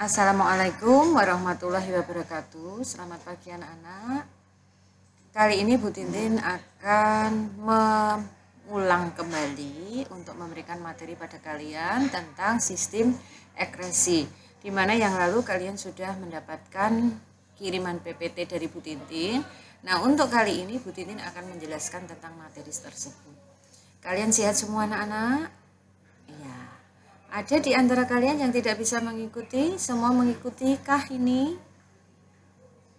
Assalamualaikum warahmatullahi wabarakatuh. Selamat pagi anak-anak. Kali ini Bu Tintin akan mengulang kembali untuk memberikan materi pada kalian tentang sistem ekresi, di mana yang lalu kalian sudah mendapatkan kiriman PPT dari Bu Tintin. Nah, untuk kali ini Bu Tintin akan menjelaskan tentang materi tersebut. Kalian sehat semua anak-anak? Iya. Ada di antara kalian yang tidak bisa mengikuti? Semua mengikuti kah ini?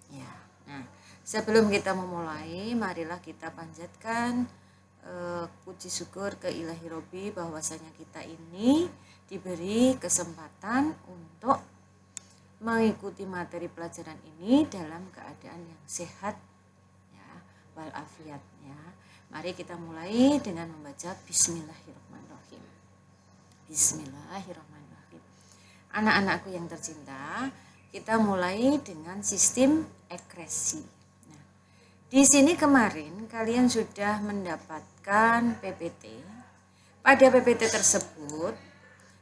Ya. Nah, sebelum kita memulai, marilah kita panjatkan puji syukur ke Ilahi Robbi bahwasanya kita ini diberi kesempatan untuk mengikuti materi pelajaran ini dalam keadaan yang sehat ya, walafiat ya. Mari kita mulai dengan membaca Bismillahirrahmanirrahim. Bismillahirrahmanirrahim. Anak-anakku yang tercinta, kita mulai dengan sistem ekresi. Nah, di sini kemarin kalian sudah mendapatkan PPT. Pada PPT tersebut,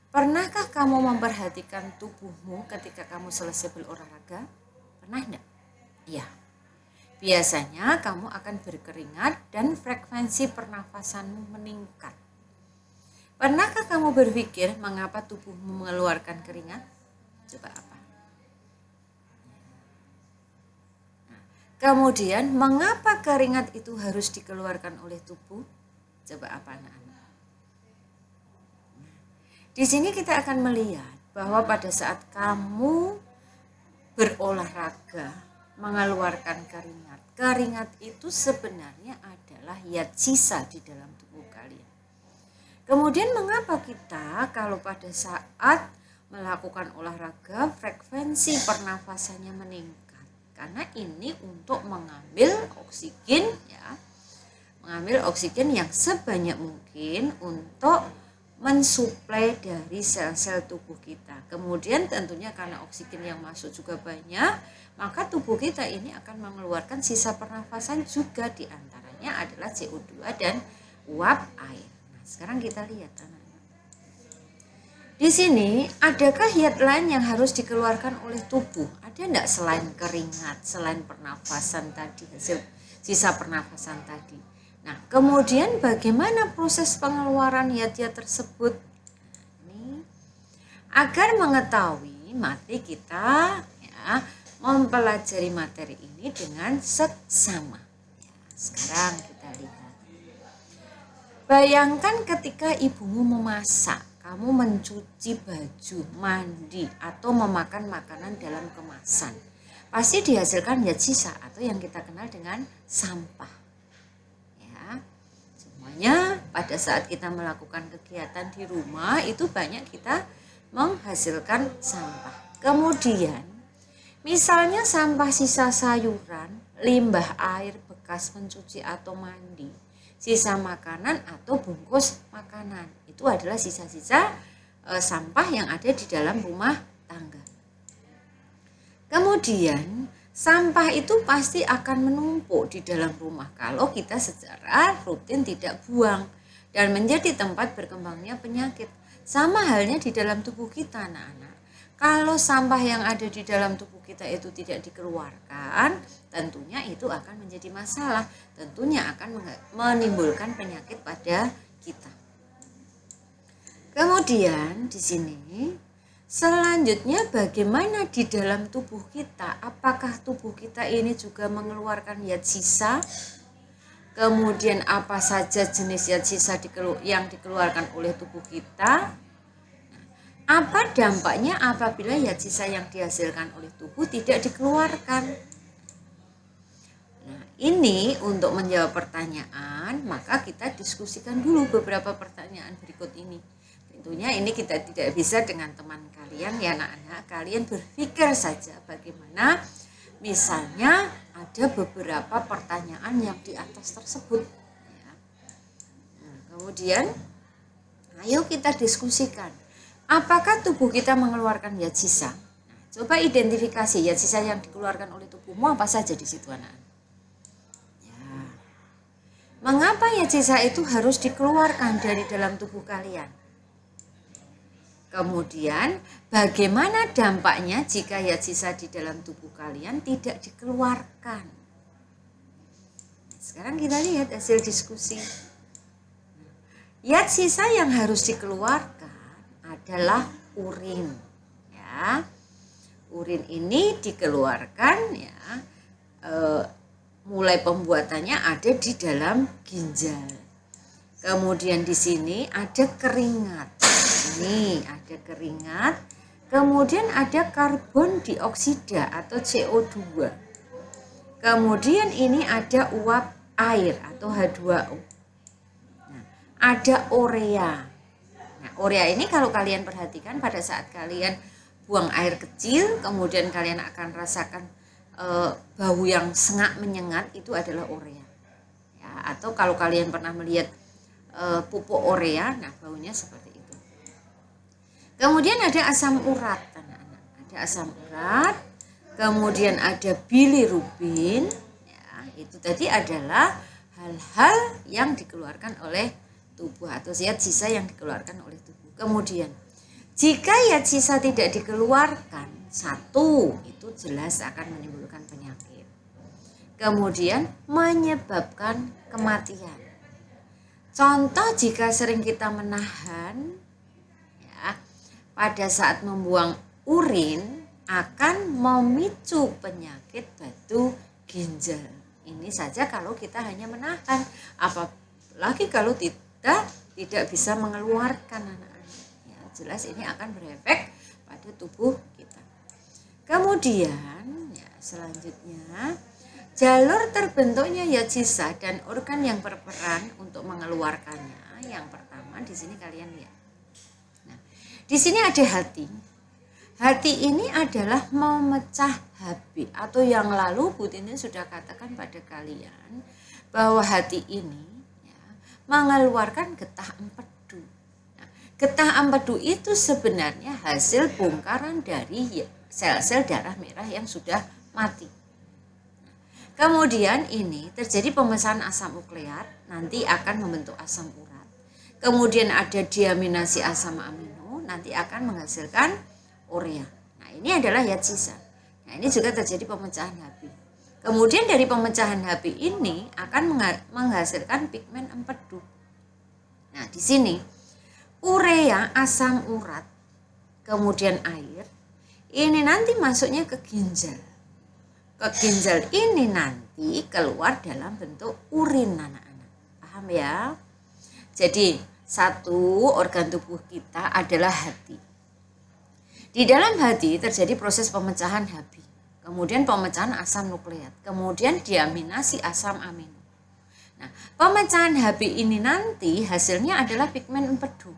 pernahkah kamu memperhatikan tubuhmu ketika kamu selesai berolahraga? Pernah enggak? Iya. Biasanya kamu akan berkeringat dan frekuensi pernafasanmu meningkat. Pernahkah kamu berpikir mengapa tubuhmu mengeluarkan keringat? Coba apa? Nah, kemudian mengapa keringat itu harus dikeluarkan oleh tubuh? Coba apa anak-anak? Di sini kita akan melihat bahwa pada saat kamu berolahraga mengeluarkan keringat itu sebenarnya adalah zat sisa di dalam tubuh kalian. Kemudian mengapa kita kalau pada saat melakukan olahraga frekuensi pernafasannya meningkat? Karena ini untuk mengambil oksigen ya. Mengambil oksigen yang sebanyak mungkin untuk mensuplai dari sel-sel tubuh kita. Kemudian tentunya karena oksigen yang masuk juga banyak, maka tubuh kita ini akan mengeluarkan sisa pernafasan juga, diantaranya adalah CO2 dan uap air. Nah, sekarang kita lihat anak-anak. Di sini adakah zat lain yang harus dikeluarkan oleh tubuh? Ada enggak selain keringat, selain pernafasan tadi, hasil sisa pernafasan tadi? Nah, kemudian bagaimana proses pengeluaran zat-zat tersebut? Ini agar mengetahui, mari kita ya mempelajari materi ini dengan seksama. Ya, sekarang kita lihat. Bayangkan ketika ibumu memasak, kamu mencuci baju, mandi, atau memakan makanan dalam kemasan. Pasti dihasilkan zat sisa atau yang kita kenal dengan sampah. Semuanya pada saat kita melakukan kegiatan di rumah itu banyak kita menghasilkan sampah. Kemudian misalnya sampah sisa sayuran, limbah air bekas mencuci atau mandi, sisa makanan atau bungkus makanan, itu adalah sisa-sisa sampah yang ada di dalam rumah tangga. Kemudian sampah itu pasti akan menumpuk di dalam rumah kalau kita secara rutin tidak buang dan menjadi tempat berkembangnya penyakit. Sama halnya di dalam tubuh kita anak-anak. Kalau sampah yang ada di dalam tubuh kita itu tidak dikeluarkan, tentunya itu akan menjadi masalah. Tentunya akan menimbulkan penyakit pada kita. Kemudian di sini selanjutnya bagaimana di dalam tubuh kita? Apakah tubuh kita ini juga mengeluarkan zat sisa? Kemudian apa saja jenis zat sisa yang dikeluarkan oleh tubuh kita? Apa dampaknya apabila zat sisa yang dihasilkan oleh tubuh tidak dikeluarkan? Nah, ini untuk menjawab pertanyaan, maka kita diskusikan dulu beberapa pertanyaan berikut ini. Tentunya ini kita tidak bisa dengan teman kalian ya anak-anak, kalian berpikir saja bagaimana misalnya ada beberapa pertanyaan yang di atas tersebut ya. Nah, kemudian ayo kita diskusikan, apakah tubuh kita mengeluarkan zat sisa? Nah, coba identifikasi zat sisa yang dikeluarkan oleh tubuhmu apa saja di situ anak-anak ya. Mengapa zat sisa itu harus dikeluarkan dari dalam tubuh kalian? Kemudian bagaimana dampaknya jika zat sisa di dalam tubuh kalian tidak dikeluarkan? Sekarang kita lihat hasil diskusi. Zat sisa yang harus dikeluarkan adalah urin. Ya, urin ini dikeluarkan ya. Mulai pembuatannya ada di dalam ginjal. Kemudian di sini ada keringat. Ini ada keringat. Kemudian ada karbon dioksida atau CO2. Kemudian ini ada uap air atau H2O. Nah, ada urea. Nah, urea ini kalau kalian perhatikan pada saat kalian buang air kecil, kemudian kalian akan rasakan bau yang sengat menyengat, itu adalah urea. Ya, atau kalau kalian pernah melihat pupuk urea, nah baunya seperti itu. Kemudian ada asam urat, anak-anak. Ada asam urat. Kemudian ada bilirubin, ya, itu tadi adalah hal-hal yang dikeluarkan oleh tubuh atau zat sisa yang dikeluarkan oleh tubuh. Kemudian jika zat sisa tidak dikeluarkan, satu, itu jelas akan menimbulkan penyakit. Kemudian menyebabkan kematian. Contoh jika sering kita menahan, ya, pada saat membuang urin akan memicu penyakit batu ginjal. Ini saja kalau kita hanya menahan, apalagi kalau kita tidak bisa mengeluarkan, anak-anak. Ya, jelas ini akan berefek pada tubuh kita. Kemudian ya, selanjutnya jalur terbentuknya zat sisa dan organ yang berperan untuk mengeluarkannya. Yang pertama di sini kalian lihat. Nah, di sini ada hati. Hati ini adalah memecah Hb, atau yang lalu Bu Tini sudah katakan pada kalian bahwa hati ini ya, mengeluarkan getah empedu. Nah, getah empedu itu sebenarnya hasil bongkaran dari sel-sel darah merah yang sudah mati. Kemudian ini terjadi pemecahan asam nukleat, nanti akan membentuk asam urat. Kemudian ada diaminasi asam amino, nanti akan menghasilkan urea. Nah, ini adalah zat sisa. Nah, ini juga terjadi pemecahan Hb. Kemudian dari pemecahan Hb ini akan menghasilkan pigmen empedu. Nah, di sini urea, asam urat, kemudian air, ini nanti masuknya ke ginjal. Ke ginjal ini nanti keluar dalam bentuk urin, anak-anak. Paham ya? Jadi, satu organ tubuh kita adalah hati. Di dalam hati terjadi proses pemecahan Hb, kemudian pemecahan asam nukleat, kemudian diaminasi asam amino. Nah, pemecahan Hb ini nanti hasilnya adalah pigmen empedu.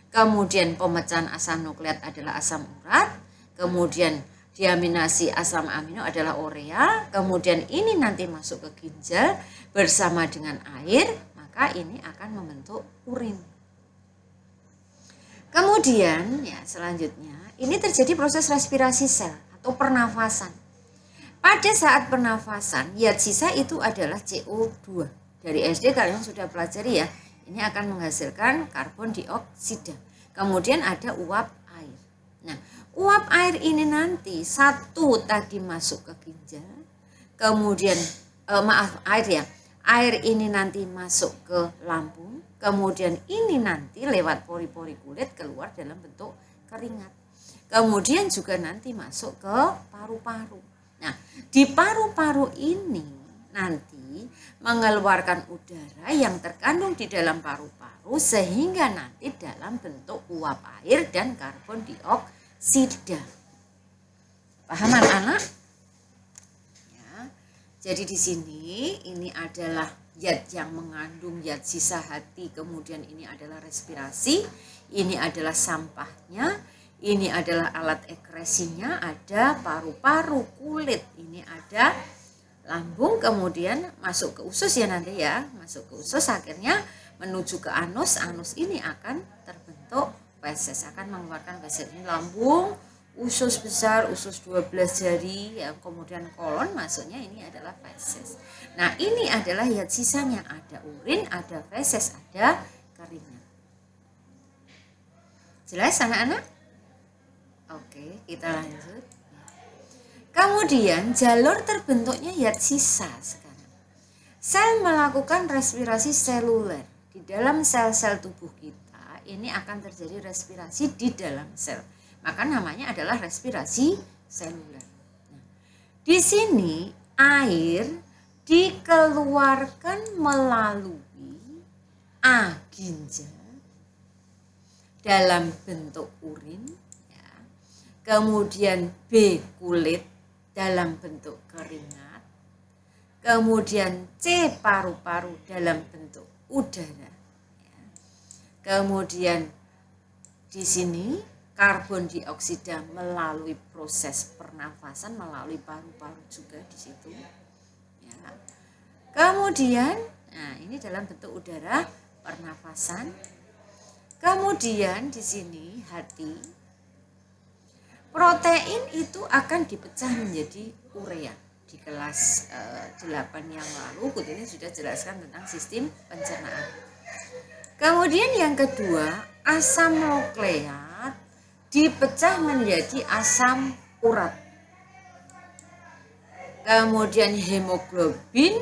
Kemudian pemecahan asam nukleat adalah asam urat, kemudian diaminasi asam amino adalah urea, kemudian ini nanti masuk ke ginjal bersama dengan air, maka ini akan membentuk urin. Kemudian ya selanjutnya ini terjadi proses respirasi sel atau pernafasan. Pada saat pernafasan, zat sisa itu adalah CO2. Dari SD kalian sudah pelajari ya, ini akan menghasilkan karbon dioksida. Kemudian ada uap air. Nah, uap air ini nanti satu tadi masuk ke ginjal, kemudian air ini nanti masuk ke lambung, kemudian ini nanti lewat pori-pori kulit keluar dalam bentuk keringat. Kemudian juga nanti masuk ke paru-paru. Nah, di paru-paru ini nanti mengeluarkan udara yang terkandung di dalam paru-paru sehingga nanti dalam bentuk uap air dan karbon dioksida. Paham anak-anak? Ya. Jadi di sini ini adalah zat yang mengandung zat sisa hati, kemudian ini adalah respirasi, ini adalah sampahnya. Ini adalah alat ekskresinya, ada paru-paru, kulit, ini ada lambung, kemudian masuk ke usus ya nanti ya, masuk ke usus akhirnya menuju ke anus, anus ini akan terbentuk feses, akan mengeluarkan feses. Ini lambung, usus besar, usus 12 jari, ya, kemudian kolon masuknya ini adalah feses. Nah ini adalah zat sisanya, ada urin, ada feses, ada keringat. Jelas anak-anak? Oke, kita lanjut. Kemudian jalur terbentuknya zat sisa sekarang. Sel melakukan respirasi seluler. Di dalam sel-sel tubuh kita ini akan terjadi respirasi di dalam sel. Maka namanya adalah respirasi seluler. Nah, di sini air dikeluarkan melalui A. ginjal dalam bentuk urin, ya. Kemudian B. kulit dalam bentuk keringat, kemudian C. paru-paru dalam bentuk udara, ya. Kemudian di sini karbon dioksida melalui proses pernafasan melalui paru-paru juga di situ, ya. Kemudian, nah ini dalam bentuk udara pernafasan. Kemudian di sini hati. Protein itu akan dipecah menjadi urea. Di kelas 8 yang lalu Bu Tini sudah jelaskan tentang sistem pencernaan. Kemudian yang kedua, asam nukleat dipecah menjadi asam urat. Kemudian hemoglobin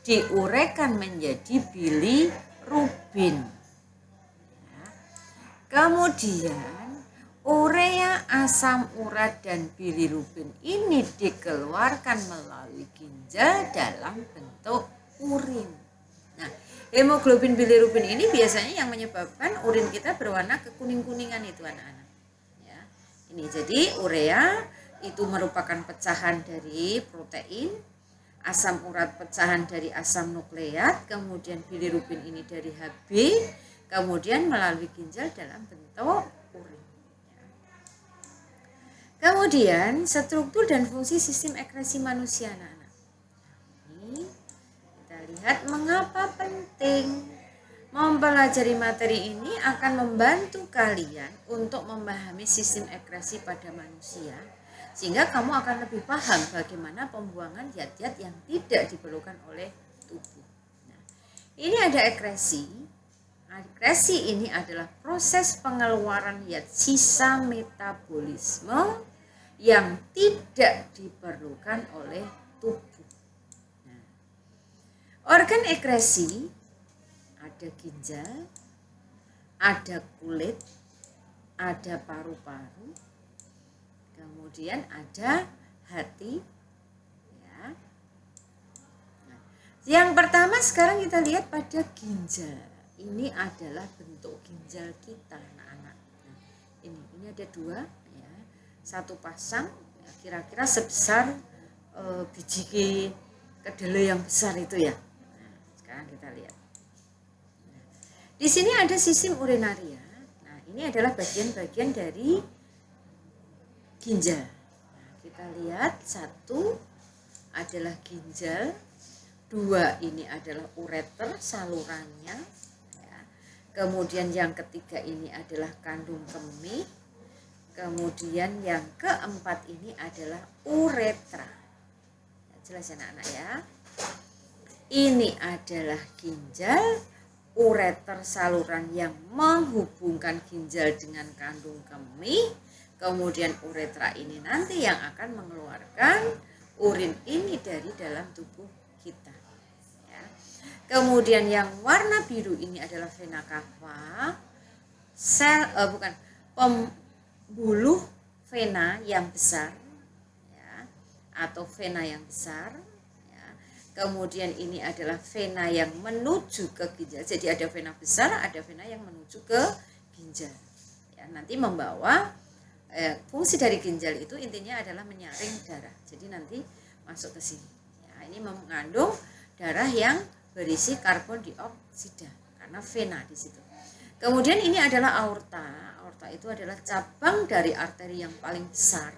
diuraikan menjadi bilirubin. Kemudian urea, asam urat, dan bilirubin ini dikeluarkan melalui ginjal dalam bentuk urin. Nah, hemoglobin, bilirubin ini biasanya yang menyebabkan urin kita berwarna kekuning-kuningan itu anak-anak. Ya, ini jadi urea itu merupakan pecahan dari protein, asam urat pecahan dari asam nukleat, kemudian bilirubin ini dari Hb, kemudian melalui ginjal dalam bentuk urin. Kemudian struktur dan fungsi sistem ekskresi manusia anak-anak. Ini kita lihat mengapa penting. Mempelajari materi ini akan membantu kalian untuk memahami sistem ekskresi pada manusia, sehingga kamu akan lebih paham bagaimana pembuangan zat-zat yang tidak diperlukan oleh tubuh. Nah, ini ada ekskresi. Ekskresi ini adalah proses pengeluaran zat sisa metabolisme yang tidak diperlukan oleh tubuh. Nah, organ ekskresi ada ginjal, ada kulit, ada paru-paru, kemudian ada hati. Ya. Nah, yang pertama sekarang kita lihat pada ginjal. Ini adalah bentuk ginjal kita anak-anak. Nah, ini ada dua, ya. Satu pasang, ya, kira-kira sebesar biji kedelai yang besar itu ya. Nah, sekarang kita lihat. Nah, di sini ada sistem urinaria. Nah, ini adalah bagian-bagian dari ginjal. Nah, kita lihat satu adalah ginjal, dua ini adalah ureter salurannya. Kemudian yang ketiga ini adalah kandung kemih. Kemudian yang keempat ini adalah uretra. Jelas ya anak-anak ya. Ini adalah ginjal, ureter saluran yang menghubungkan ginjal dengan kandung kemih. Kemudian uretra ini nanti yang akan mengeluarkan urin ini dari dalam tubuh kita. Kemudian yang warna biru ini adalah vena cava, pembuluh vena yang besar, ya, atau vena yang besar. Ya. Kemudian ini adalah vena yang menuju ke ginjal. Jadi ada vena besar, ada vena yang menuju ke ginjal. Ya, nanti membawa fungsi dari ginjal itu intinya adalah menyaring darah. Jadi nanti masuk ke sini. Ya, ini mengandung darah yang berisi karbon dioksida karena vena di situ. Kemudian ini adalah aorta. Aorta itu adalah cabang dari arteri yang paling besar.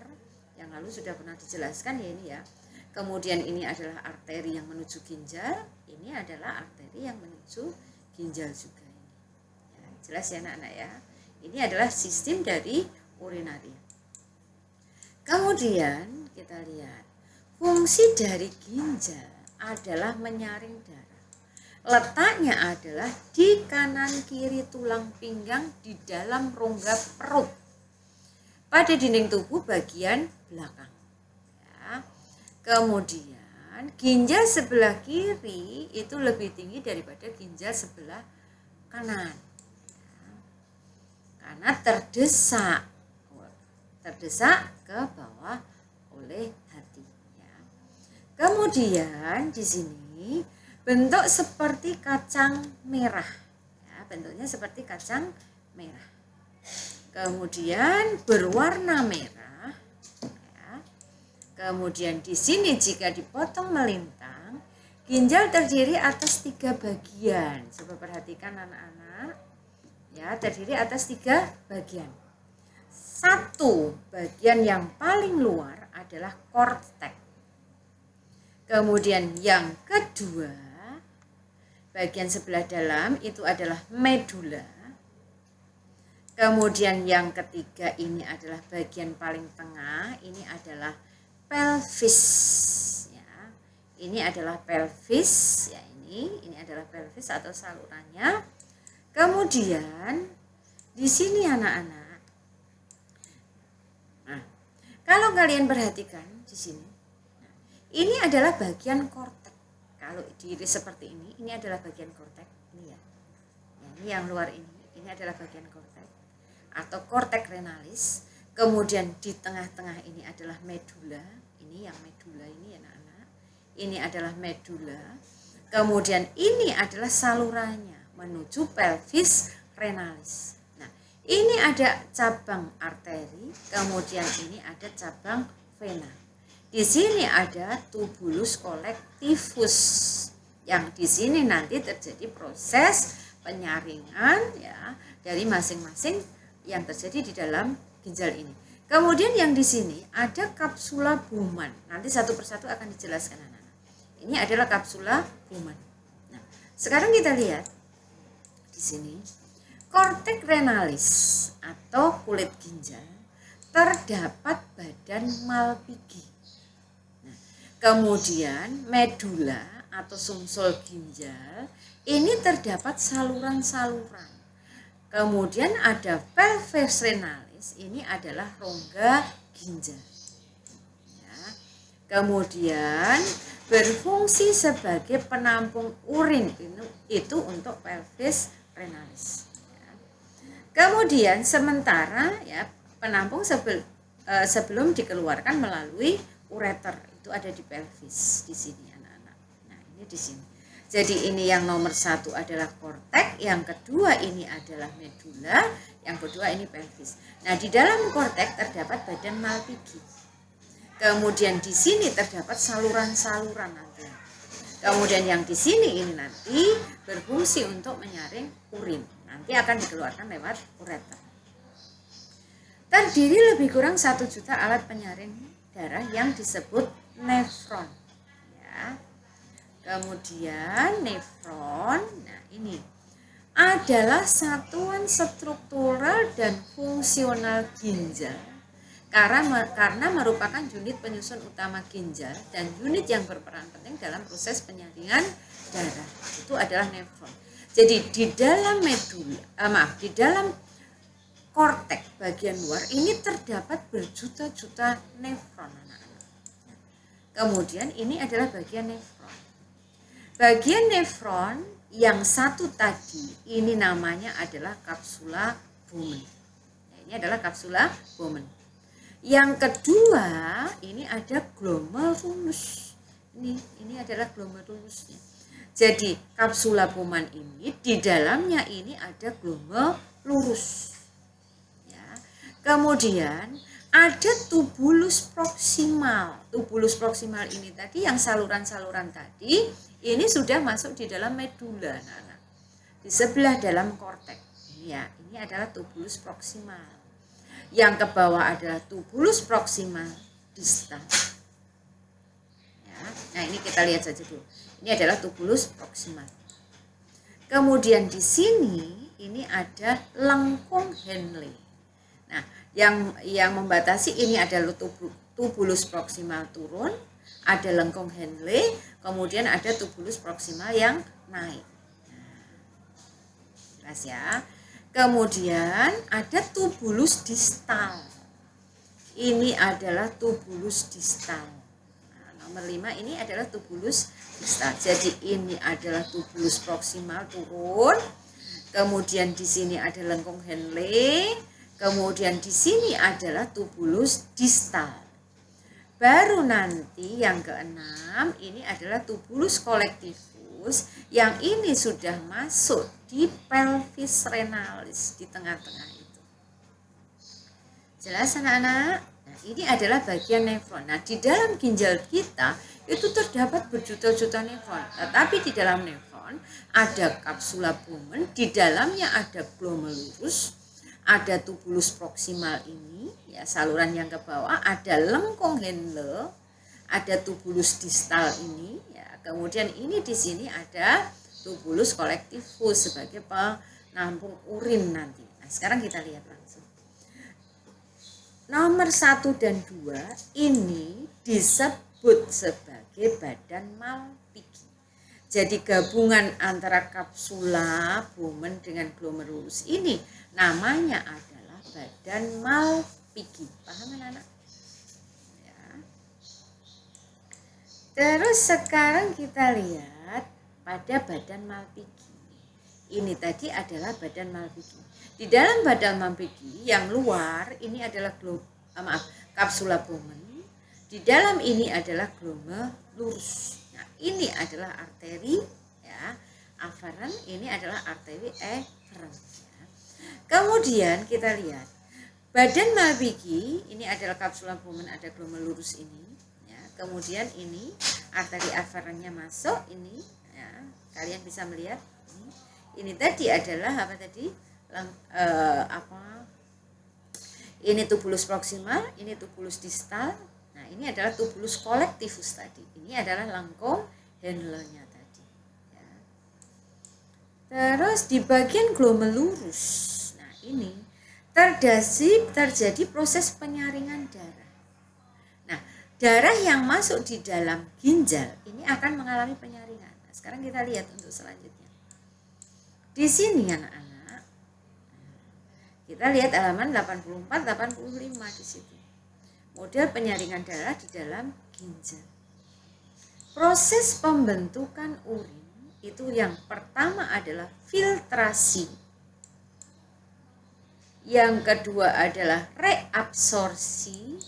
Yang lalu sudah pernah dijelaskan ya ini ya. Kemudian ini adalah arteri yang menuju ginjal. Ini adalah arteri yang menuju ginjal juga ini. Ya, jelas ya anak-anak ya. Ini adalah sistem dari urinaria. Kemudian kita lihat fungsi dari ginjal adalah menyaring darah. Letaknya adalah di kanan kiri tulang pinggang di dalam rongga perut pada dinding tubuh bagian belakang. Ya. Kemudian ginjal sebelah kiri itu lebih tinggi daripada ginjal sebelah kanan. Ya. Karena terdesak ke bawah oleh hati. Ya. Kemudian di sini bentuk seperti kacang merah. Ya, bentuknya seperti kacang merah. Kemudian berwarna merah. Ya. Kemudian di sini jika dipotong melintang, ginjal terdiri atas 3 bagian. Coba perhatikan anak-anak. Ya, terdiri atas 3 bagian. Satu bagian yang paling luar adalah korteks. Kemudian yang kedua, bagian sebelah dalam itu adalah medula. Kemudian yang ketiga ini adalah bagian paling tengah, ini adalah pelvis. Ya, ini adalah pelvis. Ya, ini adalah pelvis atau salurannya. Kemudian di sini anak-anak. Nah, kalau kalian perhatikan di sini, nah, ini adalah bagian korteks. Kalau diiris seperti ini adalah bagian korteks. Ini ya. Ini yang luar ini adalah bagian korteks atau korteks renalis. Kemudian di tengah-tengah ini adalah medula. Ini yang medula ini anak-anak. Ini adalah medula. Kemudian ini adalah salurannya menuju pelvis renalis. Nah, ini ada cabang arteri, kemudian ini ada cabang vena. Di sini ada tubulus colectivus. Yang di sini nanti terjadi proses penyaringan ya dari masing-masing yang terjadi di dalam ginjal ini. Kemudian yang di sini ada kapsula Bowman. Nanti satu persatu akan dijelaskan anak-anak. Ini adalah kapsula Bowman. Nah, sekarang kita lihat di sini korteks renalis atau kulit ginjal terdapat badan Malpighi. Nah, kemudian medula atau sumsul ginjal ini terdapat saluran-saluran. Kemudian ada pelvis renalis, ini adalah rongga ginjal. Ya. Kemudian berfungsi sebagai penampung urin itu untuk pelvis renalis. Ya. Kemudian sementara ya penampung sebelum dikeluarkan melalui ureter itu ada di pelvis di sini anak-anak. Nah ini di sini. Jadi ini yang nomor 1 adalah korteks, yang kedua ini adalah medula, yang kedua ini pelvis. Nah di dalam korteks terdapat badan Malpighi. Kemudian di sini terdapat saluran-saluran nanti. Kemudian yang di sini ini nanti berfungsi untuk menyaring urin. Nanti akan dikeluarkan lewat ureter. Terdiri lebih kurang 1 juta alat penyaring darah yang disebut nefron. Ya. Kemudian nefron, nah ini adalah satuan struktural dan fungsional ginjal karena merupakan unit penyusun utama ginjal dan unit yang berperan penting dalam proses penyaringan darah. Itu adalah nefron. Jadi di dalam di dalam korteks bagian luar ini terdapat berjuta-juta nefron anak-anak. Kemudian ini adalah bagian nefron. Bagian nefron yang satu tadi ini namanya adalah kapsula Bowman. Nah, ini adalah kapsula Bowman. Yang kedua ini ada glomerulus. Ini adalah glomerulusnya. Jadi kapsula Bowman ini di dalamnya ini ada glomerulus. Ya. Kemudian ada tubulus proksimal. Tubulus proksimal ini tadi yang saluran-saluran tadi ini sudah masuk di dalam medula, nah, di sebelah dalam korteks. Ini adalah tubulus proksimal. Yang ke bawah adalah tubulus proksimal distal. Ya, nah ini kita lihat saja dulu. Ini adalah tubulus proksimal. Kemudian di sini ini ada lengkung Henle. Nah, yang membatasi ini adalah tubulus proksimal turun, ada lengkung Henle, kemudian ada tubulus proksimal yang naik. Jelas ya. Kemudian ada tubulus distal. Ini adalah tubulus distal. Nah, nomor 5 ini adalah tubulus distal. Jadi ini adalah tubulus proksimal turun. Kemudian di sini ada lengkung Henle. Kemudian di sini adalah tubulus distal. Baru nanti yang keenam ini adalah tubulus colectivus. Yang ini sudah masuk di pelvis renalis di tengah-tengah itu. Jelas anak-anak? Nah, ini adalah bagian nefron. Nah, di dalam ginjal kita itu terdapat berjuta-juta nefron. Tetapi di dalam nefron ada kapsula Bowman, di dalamnya ada glomerulus, ada tubulus proksimal ini, ya saluran yang ke bawah, ada lengkung Henle, ada tubulus distal ini, ya. Kemudian ini di sini ada tubulus colectivus sebagai penampung urin nanti. Nah, sekarang kita lihat langsung. Nomor 1 dan 2 ini disebut sebagai badan Malpighi. Jadi gabungan antara kapsula Bowman dengan glomerulus ini namanya adalah badan Malpighi. Paham anak-anak? Ya. Terus sekarang kita lihat pada badan Malpighi. Ini tadi adalah badan Malpighi. Di dalam badan Malpighi yang luar ini adalah kapsula Bowman. Di dalam ini adalah glomerulus. Nah, ini adalah arteri ya, aferen, ini adalah arteri eferen. Ya. Kemudian kita lihat badan Malpighi ini adalah kapsula Bowman, ada glomerulus ini. Ya. Kemudian ini arteri aferennya masuk ini. Ya. Kalian bisa melihat ini tadi adalah apa tadi? Ini tubulus proksimal, ini tubulus distal. Nah, ini adalah tubulus colectivus tadi. Ini adalah lengkung Henle-nya tadi. Ya. Terus di bagian glomerulus, nah ini terjadi proses penyaringan darah. Nah, darah yang masuk di dalam ginjal ini akan mengalami penyaringan. Nah, sekarang kita lihat untuk selanjutnya. Di sini anak-anak, kita lihat halaman 84-85 di situ. Model penyaringan darah di dalam ginjal. Proses pembentukan urin itu yang pertama adalah filtrasi. Yang kedua adalah reabsorpsi.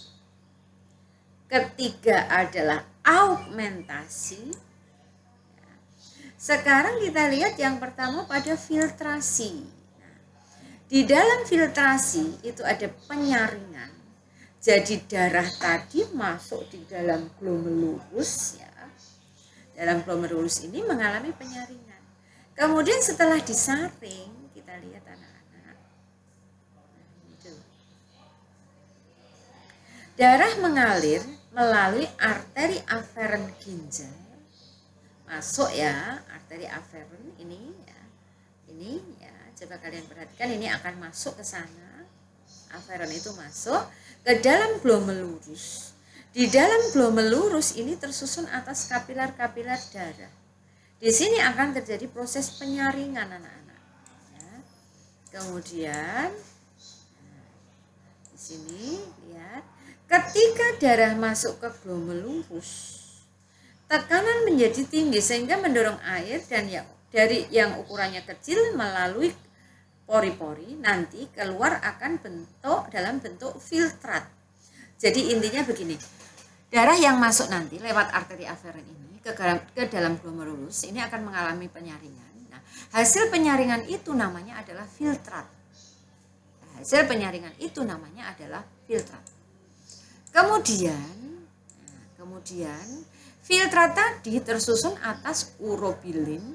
Ketiga adalah augmentasi. Sekarang kita lihat yang pertama pada filtrasi. Nah, di dalam filtrasi itu ada penyaringan. Jadi darah tadi masuk di dalam glomerulus ya. Dalam glomerulus ini mengalami penyaringan. Kemudian setelah disaring, kita lihat anak-anak. Darah mengalir melalui arteri aferen ginjal. Masuk ya, arteri aferen ini ya, coba kalian perhatikan, ini akan masuk ke sana. Aferen itu masuk ke dalam glomerulus. Di dalam glomerulus ini tersusun atas kapilar-kapilar darah. Di sini akan terjadi proses penyaringan anak-anak. Ya. Kemudian di sini lihat, ketika darah masuk ke glomerulus, tekanan menjadi tinggi sehingga mendorong air dan dari yang ukurannya kecil melalui pori-pori nanti keluar akan dalam bentuk filtrat. Jadi intinya begini, darah yang masuk nanti lewat arteri aferen ini ke dalam glomerulus ini akan mengalami penyaringan. Nah, hasil penyaringan itu namanya adalah filtrat. Hasil penyaringan itu namanya adalah filtrat. Kemudian filtrat tadi tersusun atas urobilin.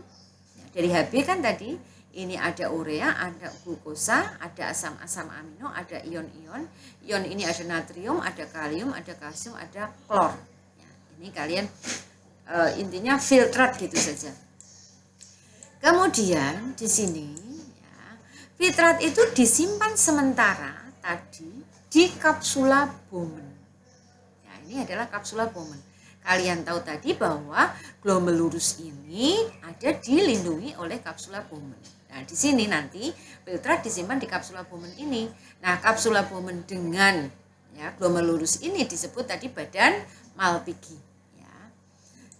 Dari Hb kan tadi, ini ada urea, ada glukosa, ada asam-asam amino, ada ion-ion. Ion ini ada natrium, ada kalium, ada kalsium, ada klor. Ya, ini kalian intinya filtrat gitu saja. Kemudian di sini, ya, filtrat itu disimpan sementara tadi di kapsula Bowman. Ya, ini adalah kapsula Bowman. Kalian tahu tadi bahwa glomerulus ini ada dilindungi oleh kapsula Bowman. Nah, di sini nanti filtrat disimpan di kapsula Bowman ini. Nah, kapsula Bowman dengan ya glomerulus ini disebut tadi badan Malpighi. Ya.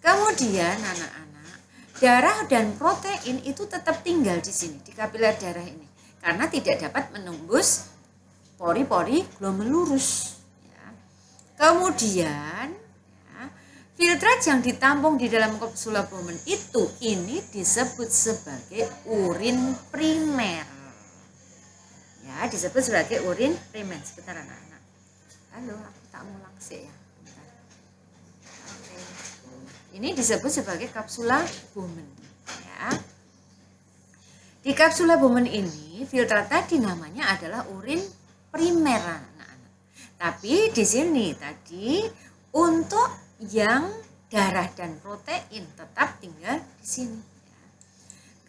Kemudian anak-anak, darah dan protein itu tetap tinggal di sini di kapiler darah ini karena tidak dapat menembus pori-pori glomerulus. Ya. Kemudian filtrat yang ditampung di dalam kapsula Bowman itu ini disebut sebagai urin primer. Ya, disebut sebagai urin primer. Sebentar anak-anak. Halo, aku tak ngulang sih ya. Bentar. Oke. Ini disebut sebagai kapsula Bowman. Ya. Di kapsula Bowman ini filtrat tadi namanya adalah urin primer anak-anak. Tapi di sini tadi untuk yang darah dan protein tetap tinggal di sini.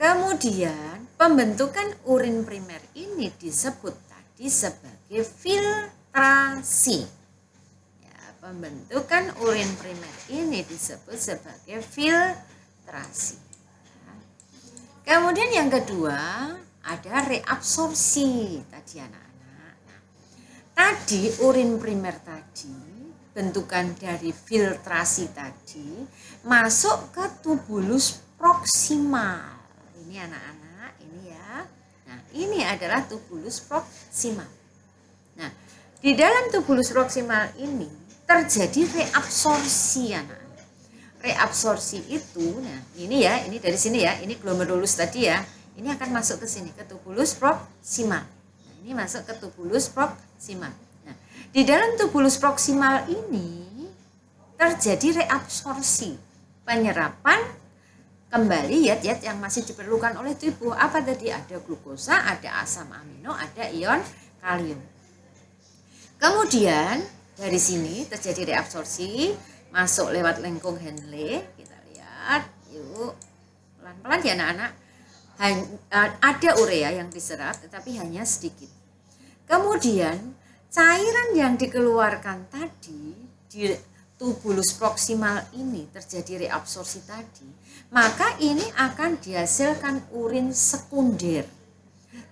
Kemudian pembentukan urin primer ini disebut tadi sebagai filtrasi. Ya, pembentukan urin primer ini disebut sebagai filtrasi. Ya. Kemudian yang kedua ada reabsorpsi tadi anak-anak. Nah, tadi urin primer tadi bentukan dari filtrasi tadi masuk ke tubulus proksimal. Ini anak-anak, ini ya. Nah, ini adalah tubulus proksimal. Nah, di dalam tubulus proksimal ini terjadi reabsorpsi anak-anak. Reabsorpsi itu, nah ini ya, ini dari sini ya, ini glomerulus tadi ya. Ini akan masuk ke sini, ke tubulus proksimal. Nah, ini masuk ke tubulus proksimal. Di dalam tubulus proksimal ini terjadi reabsorpsi, penyerapan kembali zat-zat yang masih diperlukan oleh tubuh. Apa tadi? Ada glukosa, ada asam amino, ada ion kalium. Kemudian dari sini terjadi reabsorpsi, masuk lewat lengkung Henle. Kita lihat, yuk pelan-pelan ya anak-anak. Ada urea yang diserap, tetapi hanya sedikit. Kemudian cairan yang dikeluarkan tadi di tubulus proksimal ini terjadi reabsorpsi tadi, maka ini akan dihasilkan urin sekunder.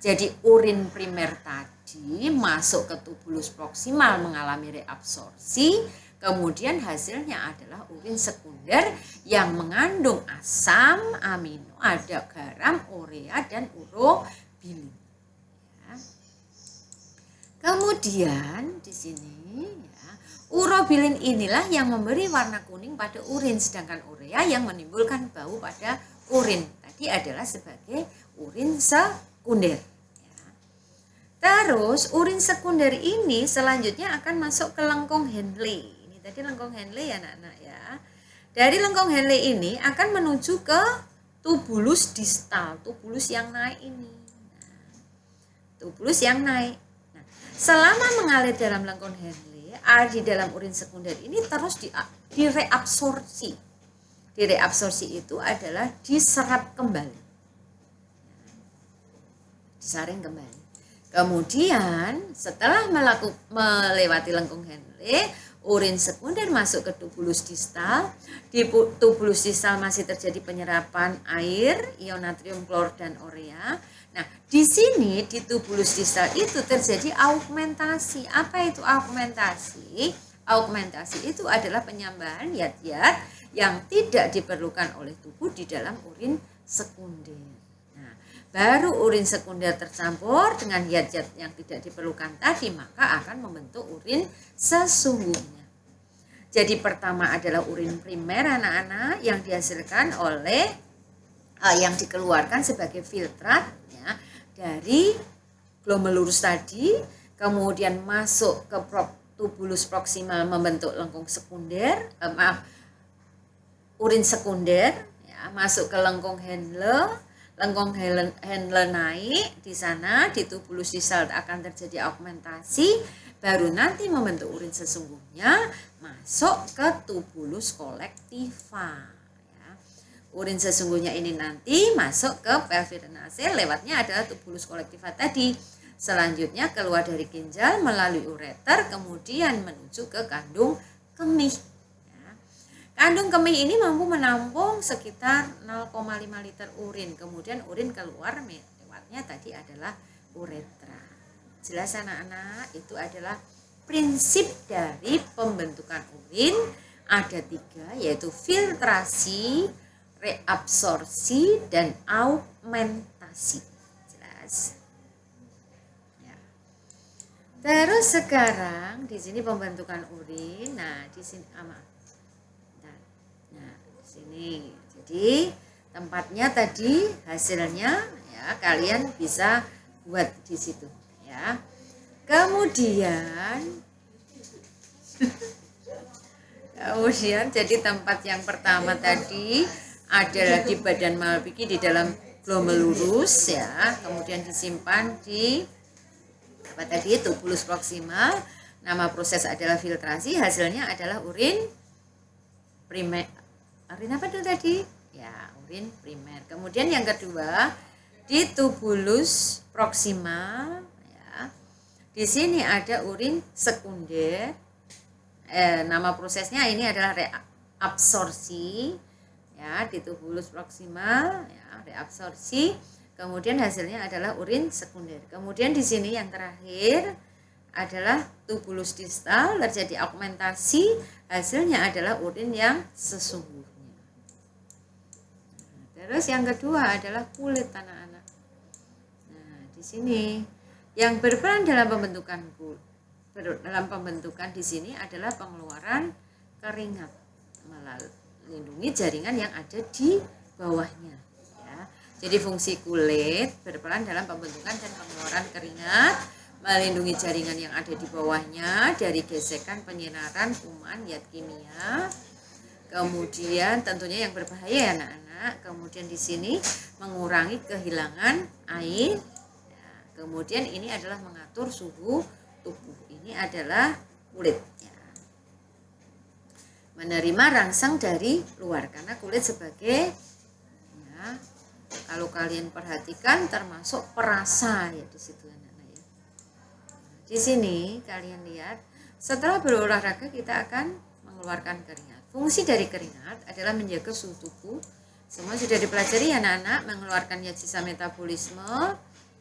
Jadi urin primer tadi masuk ke tubulus proksimal mengalami reabsorpsi, kemudian hasilnya adalah urin sekunder yang mengandung asam amino, ada garam, urea, dan urobilin. Kemudian di sini ya, urobilin inilah yang memberi warna kuning pada urin, sedangkan urea yang menimbulkan bau pada urin. Tadi adalah sebagai urin sekunder. Ya. Terus urin sekunder ini selanjutnya akan masuk ke lengkung Henle. Ini tadi lengkung Henle ya anak-anak ya. Dari lengkung Henle ini akan menuju ke tubulus distal, tubulus yang naik ini. Nah, tubulus yang naik. Selama mengalir dalam lengkung Henle, air di dalam urin sekunder ini terus direabsorpsi. Direabsorpsi itu adalah diserap kembali. Disaring kembali. Kemudian setelah melewati lengkung Henle, urin sekunder masuk ke tubulus distal. Di tubulus distal masih terjadi penyerapan air, ion natrium, klor, dan urea. Nah, di sini di tubulus distal itu terjadi augmentasi. Apa itu augmentasi? Augmentasi itu adalah penyambahan zat-zat yang tidak diperlukan oleh tubuh di dalam urin sekunder. Nah, baru urin sekunder tercampur dengan zat-zat yang tidak diperlukan tadi, maka akan membentuk urin sesungguhnya. Jadi pertama adalah urin primer anak-anak yang dihasilkan oleh yang dikeluarkan sebagai filtrat ya, dari glomerulus tadi, kemudian masuk ke tubulus proksimal membentuk lengkung sekunder, urin sekunder ya, masuk ke lengkung Henle. Lengkung Henle naik di sana, di tubulus distal akan terjadi augmentasi, baru nanti membentuk urin sesungguhnya masuk ke tubulus kolektiva. Urin sesungguhnya ini nanti masuk ke pelvirenase, lewatnya adalah tubulus kolektiva tadi. Selanjutnya keluar dari ginjal melalui ureter, kemudian menuju ke kandung kemih. Ya. Kandung kemih ini mampu menampung sekitar 0,5 liter urin. Kemudian urin keluar lewatnya tadi adalah uretra. Jelas anak-anak, itu adalah prinsip dari pembentukan urin. Ada 3, yaitu filtrasi, reabsorpsi, dan augmentasi. Jelas. Ya. Terus sekarang di sini pembentukan urin. Nah, di sini di sini. Jadi tempatnya tadi hasilnya ya kalian bisa buat di situ ya. Kemudian jadi tempat yang pertama tadi adalah di badan Malpighi di dalam glomerulus ya, kemudian disimpan di apa tadi, tubulus proximal. Nama proses adalah filtrasi, hasilnya adalah urin primer. Urin apa itu tadi? Ya, urin primer. Kemudian yang kedua di tubulus proximal ya. Di sini ada urin sekunder. Nama prosesnya ini adalah reabsorpsi ya, di tubulus proximal ya, reabsorpsi. Kemudian hasilnya adalah urin sekunder. Kemudian di sini yang terakhir adalah tubulus distal, terjadi augmentasi, hasilnya adalah urin yang sesungguhnya. Terus yang kedua adalah kulit anak-anak. Nah, di sini yang berperan dalam pembentukan kulit. Di sini adalah pengeluaran keringat melindungi jaringan yang ada di bawahnya ya. Jadi fungsi kulit berperan dalam pembentukan dan pengeluaran keringat melindungi jaringan yang ada di bawahnya dari gesekan, penyinaran, kuman, zat kimia. Kemudian tentunya yang berbahaya ya anak-anak. Kemudian di sini mengurangi kehilangan air. Ya, kemudian ini adalah mengatur suhu tubuh. Ini adalah kulit ya. Menerima rangsang dari luar karena kulit sebagai ya, kalau kalian perhatikan termasuk perasa ya di situ anak-anak ya. Di sini kalian lihat setelah berolahraga kita akan mengeluarkan keringat. Fungsi dari keringat adalah menjaga suhu tubuh. Semua sudah dipelajari ya anak-anak, mengeluarkan zat sisa metabolisme.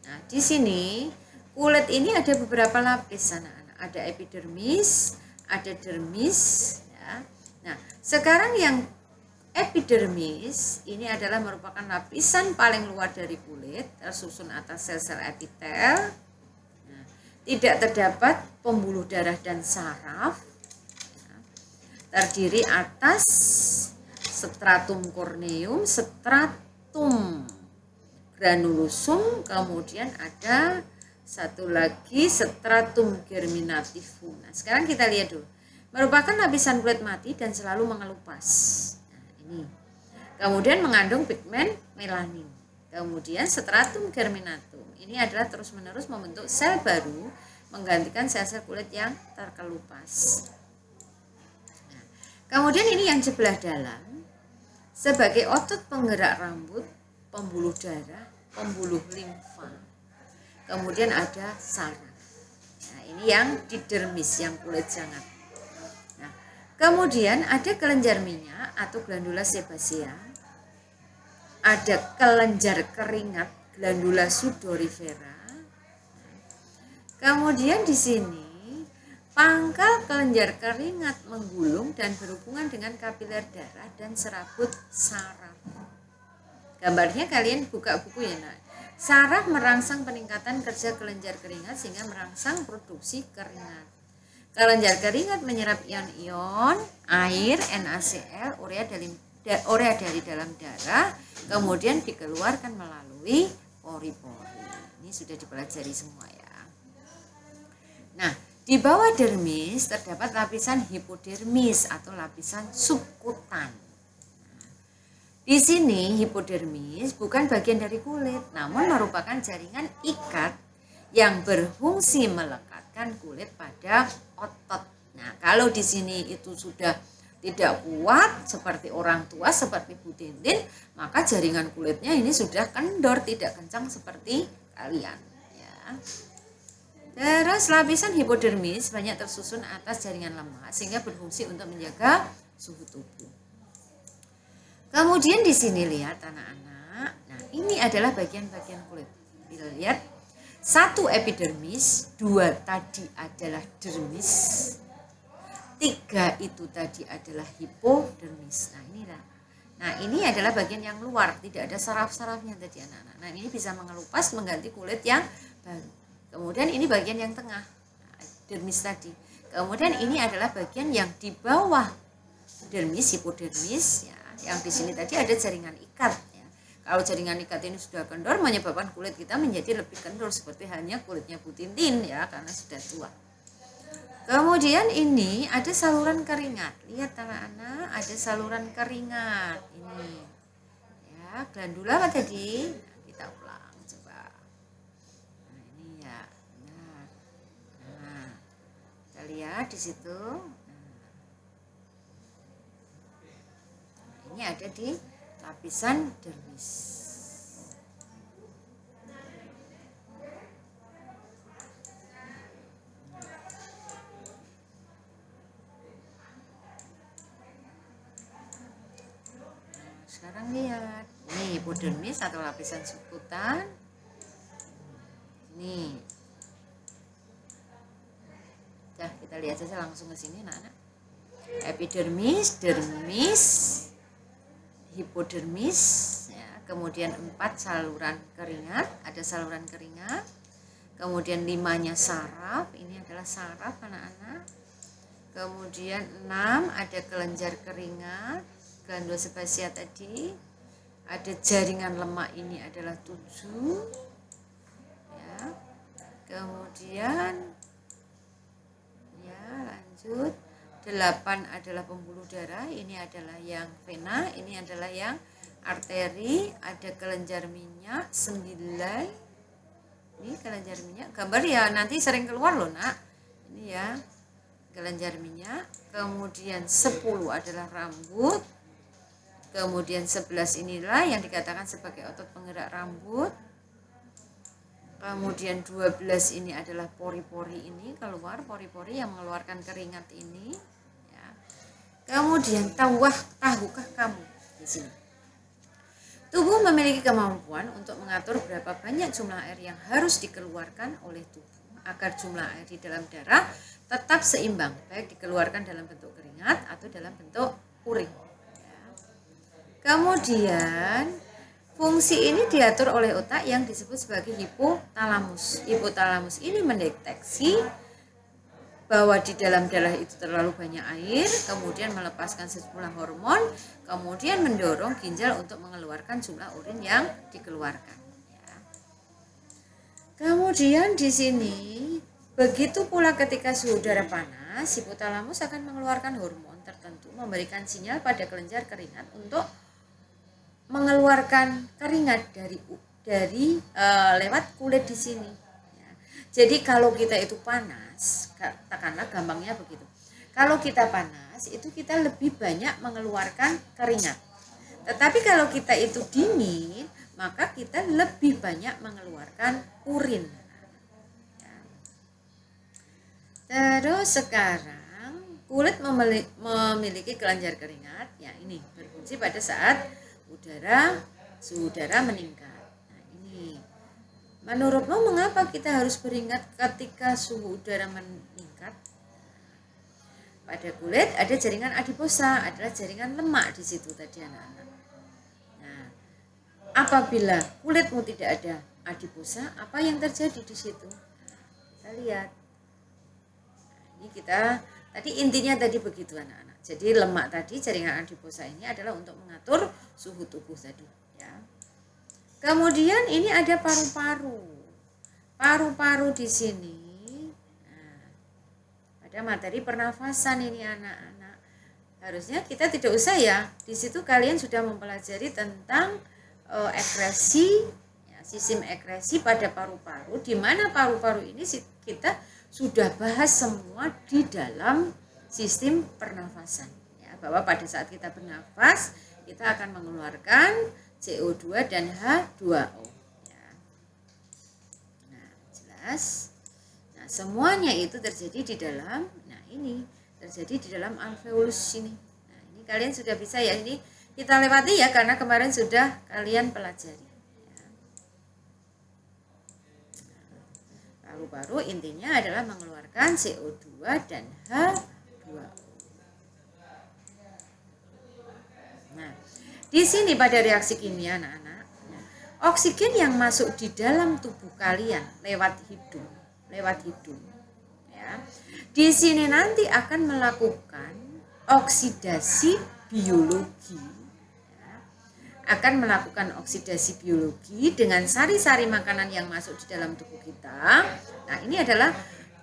Nah, di sini kulit ini ada beberapa lapis anak-anak. Ada epidermis, ada dermis ya. Nah, sekarang yang epidermis ini adalah merupakan lapisan paling luar dari kulit, tersusun atas sel-sel epitel. Nah, tidak terdapat pembuluh darah dan saraf ya. Terdiri atas stratum corneum, stratum granulusum, kemudian ada satu lagi stratum germinativum. Nah, sekarang kita lihat dulu. Merupakan lapisan kulit mati dan selalu mengelupas. Nah, ini. Kemudian mengandung pigmen melanin. Kemudian stratum germinatum. Ini adalah terus-menerus membentuk sel baru menggantikan sel-sel kulit yang terkelupas. Nah, kemudian ini yang sebelah dalam sebagai otot penggerak rambut, pembuluh darah, pembuluh limfa. Kemudian ada saraf. Nah, ini yang di dermis, yang kulit sangat. Nah, kemudian ada kelenjar minyak atau glandula sebasea. Ada kelenjar keringat, glandula sudorifera. Kemudian di sini pangkal kelenjar keringat menggulung dan berhubungan dengan kapiler darah dan serabut saraf. Gambarnya kalian buka buku ya nak. Saraf merangsang peningkatan kerja kelenjar keringat sehingga merangsang produksi keringat. Kelenjar keringat menyerap ion-ion air, NaCl, urea dari dalam darah, kemudian dikeluarkan melalui pori-pori. Ini sudah dipelajari semua ya. Nah, di bawah dermis terdapat lapisan hipodermis atau lapisan subkutan. Di sini hipodermis bukan bagian dari kulit, namun merupakan jaringan ikat yang berfungsi melekatkan kulit pada otot. Nah, kalau di sini itu sudah tidak kuat seperti orang tua, seperti Bu Tintin, maka jaringan kulitnya ini sudah kendor, tidak kencang seperti kalian. Ya. Terus lapisan hipodermis banyak tersusun atas jaringan lemak sehingga berfungsi untuk menjaga suhu tubuh. Kemudian di sini lihat anak-anak, nah ini adalah bagian-bagian kulit. Kita lihat, 1 epidermis, 2 tadi adalah dermis, 3 itu tadi adalah hipodermis. Nah inilah. Nah ini adalah bagian yang luar, tidak ada saraf-sarafnya tadi anak-anak. Nah ini bisa mengelupas mengganti kulit yang baru. Kemudian ini bagian yang tengah, dermis tadi. Kemudian ini adalah bagian yang di bawah dermis, hipodermis ya. Yang di sini tadi ada jaringan ikat ya. Kalau jaringan ikat ini sudah kendor menyebabkan kulit kita menjadi lebih kendor seperti halnya kulitnya Bu Tintin ya, karena sudah tua. Kemudian ini ada saluran keringat. Lihat anak-anak, ada saluran keringat ini. Ya, glandula apa tadi? Nah, kita ulang coba. Nah, ini ya. Nah, kita lihat di situ. Ini ada di lapisan dermis. Sekarang lihat, ini hipodermis atau lapisan subkutan. Ini. Nah, kita lihat saja langsung ke sini, anak-anak. Epidermis, dermis, hipodermis ya, kemudian 4 saluran keringat, ada saluran keringat, kemudian 5-nya saraf, ini adalah saraf anak-anak, kemudian 6 ada kelenjar keringat, glandula sebasia tadi, ada jaringan lemak, ini adalah 7 ya, kemudian ya lanjut 8 adalah pembuluh darah, ini adalah yang vena, ini adalah yang arteri, ada kelenjar minyak, 9, ini kelenjar minyak, gambar ya nanti sering keluar loh nak, ini ya kelenjar minyak, kemudian 10 adalah rambut, kemudian 11 inilah yang dikatakan sebagai otot penggerak rambut, kemudian 12 ini adalah pori-pori, ini keluar pori-pori yang mengeluarkan keringat ini. Kemudian tahukah kamu di sini? Tubuh memiliki kemampuan untuk mengatur berapa banyak jumlah air yang harus dikeluarkan oleh tubuh agar jumlah air di dalam darah tetap seimbang, baik dikeluarkan dalam bentuk keringat atau dalam bentuk urin. Kemudian fungsi ini diatur oleh otak yang disebut sebagai hipotalamus. Hipotalamus ini mendeteksi bahwa di dalam darah itu terlalu banyak air, kemudian melepaskan sejumlah hormon, kemudian mendorong ginjal untuk mengeluarkan jumlah urin yang dikeluarkan. Ya. Kemudian di sini, begitu pula ketika suhu udara panas, hipotalamus akan mengeluarkan hormon tertentu, memberikan sinyal pada kelenjar keringat untuk mengeluarkan keringat dari lewat kulit di sini. Ya. Jadi kalau kita itu panas, katakanlah gampangnya begitu. Kalau kita panas, itu kita lebih banyak mengeluarkan keringat. Tetapi kalau kita itu dingin, maka kita lebih banyak mengeluarkan urin. Ya. Terus sekarang kulit memiliki kelenjar keringat. Ya ini berfungsi pada saat suhu udara meningkat. Nah ini. Menurutmu mengapa kita harus beringat ketika suhu udara meningkat? Pada kulit ada jaringan adiposa, adalah jaringan lemak di situ tadi anak-anak. Nah, apabila kulitmu tidak ada adiposa, apa yang terjadi di situ? Kita lihat. Nah, ini kita tadi intinya tadi begitu anak-anak. Jadi lemak tadi jaringan adiposa ini adalah untuk mengatur suhu tubuh tadi. Ya. Kemudian ini ada paru-paru. Paru-paru di sini. Nah, ada materi pernafasan ini anak-anak. Harusnya kita tidak usah ya. Di situ kalian sudah mempelajari tentang ekresi, ya, sistem ekresi pada paru-paru. Di mana paru-paru ini kita sudah bahas semua di dalam sistem pernafasan. Ya, bahwa pada saat kita bernafas, kita akan mengeluarkan CO2 dan H2O. Ya. Nah, jelas. Nah, semuanya itu terjadi di dalam, nah ini terjadi di dalam alveolus ini. Nah, ini kalian sudah bisa ya, ini kita lewati ya karena kemarin sudah kalian pelajari. Paru-paru intinya adalah mengeluarkan CO2 dan H2O. Nah, di sini pada reaksi kimia anak-anak, oksigen yang masuk di dalam tubuh kalian lewat hidung, ya. Di sini nanti akan melakukan oksidasi biologi, ya. Akan melakukan oksidasi biologi dengan sari-sari makanan yang masuk di dalam tubuh kita. Nah, ini adalah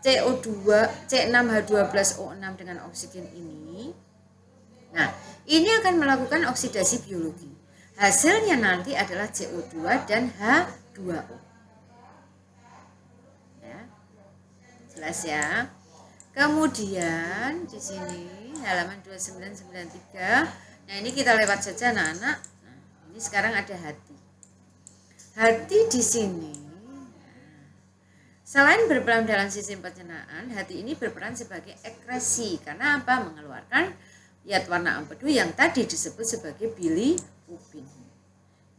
CO2, C6H12O6 dengan oksigen ini. Nah, ini akan melakukan oksidasi biologi. Hasilnya nanti adalah CO2 dan H2O. Ya. Jelas ya? Kemudian di sini halaman 2993. Nah, ini kita lewat saja anak-anak. Nah, ini sekarang ada hati. Hati di sini selain berperan dalam sistem pencernaan, hati ini berperan sebagai ekskresi. Karena apa? Mengeluarkan zat warna empedu yang tadi disebut sebagai bilirubin.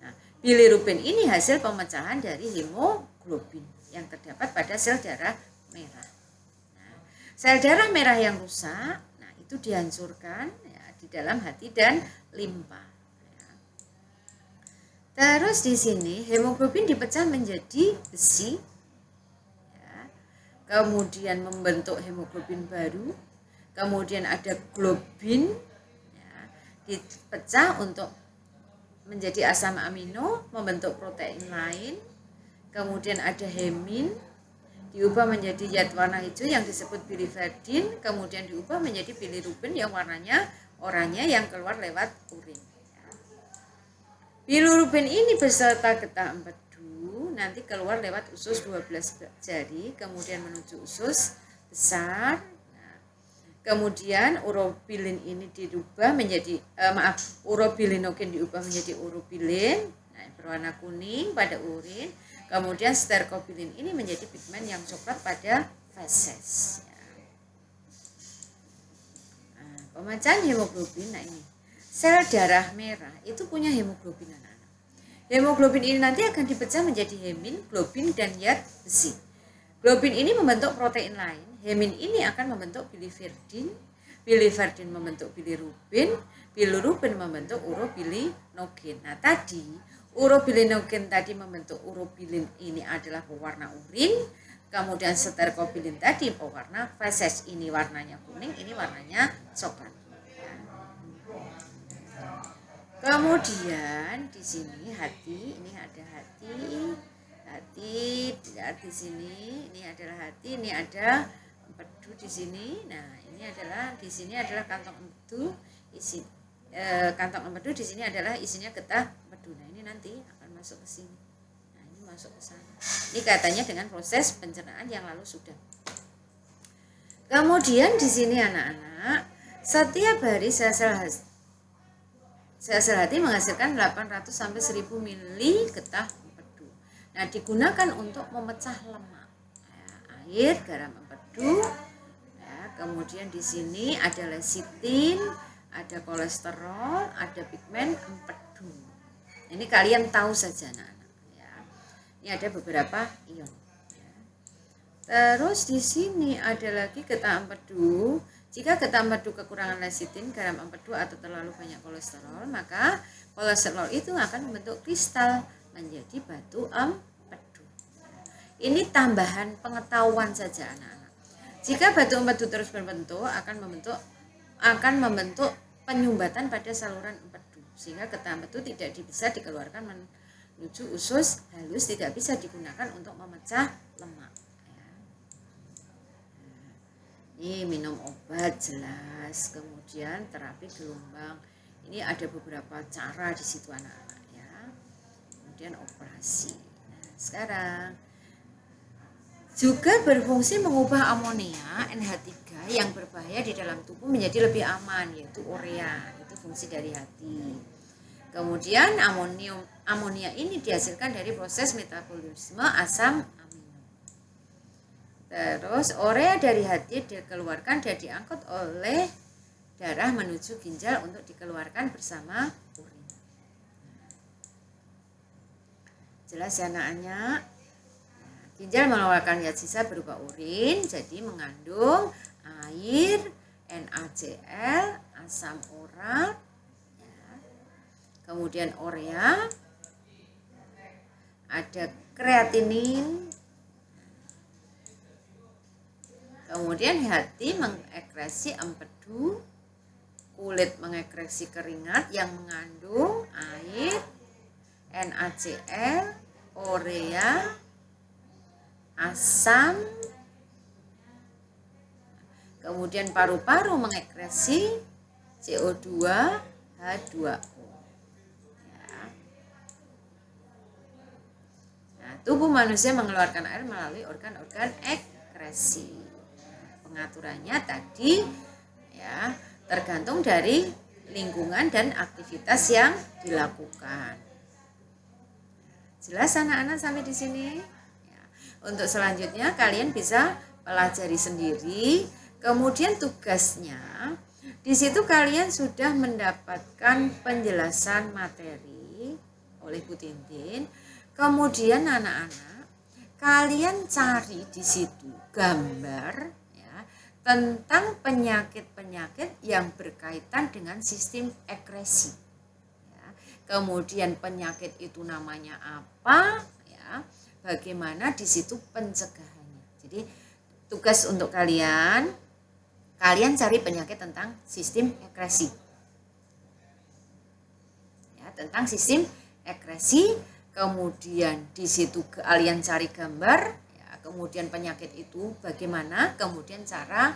Nah, bilirubin ini hasil pemecahan dari hemoglobin yang terdapat pada sel darah merah. Nah, sel darah merah yang rusak, nah itu dihancurkan ya, di dalam hati dan limpa. Ya. Terus di sini hemoglobin dipecah menjadi besi, ya. Kemudian membentuk hemoglobin baru. Kemudian ada globin, ya, dipecah untuk menjadi asam amino, membentuk protein lain. Kemudian ada hemin, diubah menjadi zat warna hijau yang disebut biliverdin. Kemudian diubah menjadi bilirubin yang warnanya oranye yang keluar lewat urin. Ya. Bilirubin ini beserta getah empedu nanti keluar lewat usus 12 jari, kemudian menuju usus besar. Kemudian urobilin ini dirubah menjadi urobilinogen diubah menjadi urobilin, nah, berwarna kuning pada urin. Kemudian sterkobilin ini menjadi pigmen yang coklat pada feses. Ya. Nah, pemecahan hemoglobin, nah ini sel darah merah itu punya hemoglobin anak-anak. Hemoglobin ini nanti akan dipecah menjadi hemin, globin dan zat besi. Globin ini membentuk protein lain. Hemin ini akan membentuk biliverdin, biliverdin membentuk bilirubin, bilirubin membentuk urobilinogen. Nah, tadi urobilinogen tadi membentuk urobilin ini adalah pewarna urin, kemudian sterkobilin tadi pewarna feses, ini warnanya kuning, ini warnanya coklat. Kemudian di sini hati, ini ada hati di sini, ini adalah hati, ini ada empedu di sini. Nah, ini adalah di sini adalah kantong empedu, kantong empedu di sini adalah isinya getah empedu. Nah, ini nanti akan masuk ke sini. Nah, ini masuk ke sana. Ini katanya dengan proses pencernaan yang lalu sudah. Kemudian di sini anak-anak, setiap hari sel-sel hati menghasilkan 800 sampai 1000 mili getah empedu. Nah, digunakan untuk memecah lemak. Ya, air, garam empedu. Ya, kemudian di sini ada lecitin, ada kolesterol, ada pigmen empedu. Ini kalian tahu saja anak-anak. Ya. Ini ada beberapa ion. Ya. Terus di sini ada lagi getah empedu. Jika getah empedu kekurangan lecitin, garam empedu atau terlalu banyak kolesterol, maka kolesterol itu akan membentuk kristal menjadi batu empedu. Ini tambahan pengetahuan saja anak-anak. Jika batu empedu terus berbentuk, akan membentuk penyumbatan pada saluran empedu, sehingga getah empedu tidak bisa dikeluarkan menuju usus halus, tidak bisa digunakan untuk memecah lemak. Ini minum obat jelas, kemudian terapi gelombang. Ini ada beberapa cara di situ anak-anak ya. Kemudian operasi. Nah, sekarang juga berfungsi mengubah amonia NH3 yang berbahaya di dalam tubuh menjadi lebih aman, yaitu urea. Itu fungsi dari hati. Kemudian amonia ini dihasilkan dari proses metabolisme asam amino. Terus urea dari hati dikeluarkan dan diangkut oleh darah menuju ginjal untuk dikeluarkan bersama urin. Jelas ya anak-anak? Ginjal mengeluarkan zat sisa berupa urin, jadi mengandung air, NaCl, asam urat, ya. Kemudian urea, ada kreatinin, kemudian hati mengekresi empedu, kulit mengekresi keringat yang mengandung air, NaCl, urea, asam, kemudian paru-paru mengekresi CO2, H2O. Ya. Nah, tubuh manusia mengeluarkan air melalui organ-organ ekskresi. Pengaturannya tadi ya tergantung dari lingkungan dan aktivitas yang dilakukan. Jelas anak-anak sampai di sini? Untuk selanjutnya kalian bisa pelajari sendiri. Kemudian tugasnya di situ kalian sudah mendapatkan penjelasan materi oleh Bu Tintin. Kemudian anak-anak kalian cari di situ gambar ya tentang penyakit-penyakit yang berkaitan dengan sistem ekskresi. Ya. Kemudian penyakit itu namanya apa? Ya. Bagaimana di situ pencegahannya. Jadi tugas untuk kalian cari penyakit tentang sistem ekskresi. Ya, tentang sistem ekskresi, kemudian di situ kalian cari gambar, ya, kemudian penyakit itu bagaimana, kemudian cara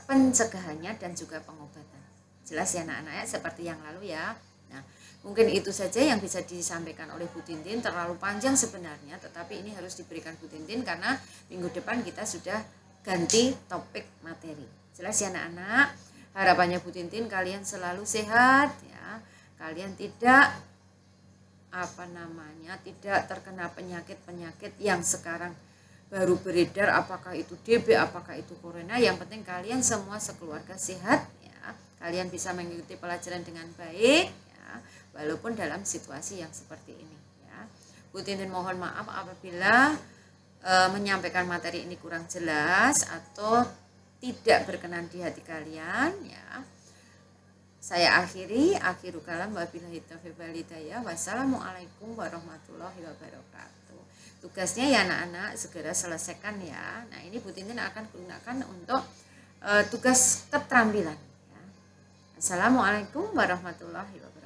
pencegahannya dan juga pengobatan. Jelas ya anak-anak ya, seperti yang lalu ya. Nah, mungkin itu saja yang bisa disampaikan oleh Bu Tintin, terlalu panjang sebenarnya, tetapi ini harus diberikan Bu Tintin karena minggu depan kita sudah ganti topik materi. Jelas ya anak-anak? Harapannya Bu Tintin kalian selalu sehat ya. Kalian tidak tidak terkena penyakit-penyakit yang sekarang baru beredar, apakah itu DB, apakah itu corona. Yang penting kalian semua sekeluarga sehat ya. Kalian bisa mengikuti pelajaran dengan baik ya, walaupun dalam situasi yang seperti ini ya. Bu Tintin mohon maaf apabila menyampaikan materi ini kurang jelas atau tidak berkenan di hati kalian ya. Saya akhiru kalam wabillahi taufiq wal hidayah. Wassalamualaikum warahmatullahi wabarakatuh. Tugasnya ya anak-anak segera selesaikan ya. Nah, ini Bu Tintin akan gunakan untuk tugas keterampilan ya. Assalamualaikum warahmatullahi wabarakatuh.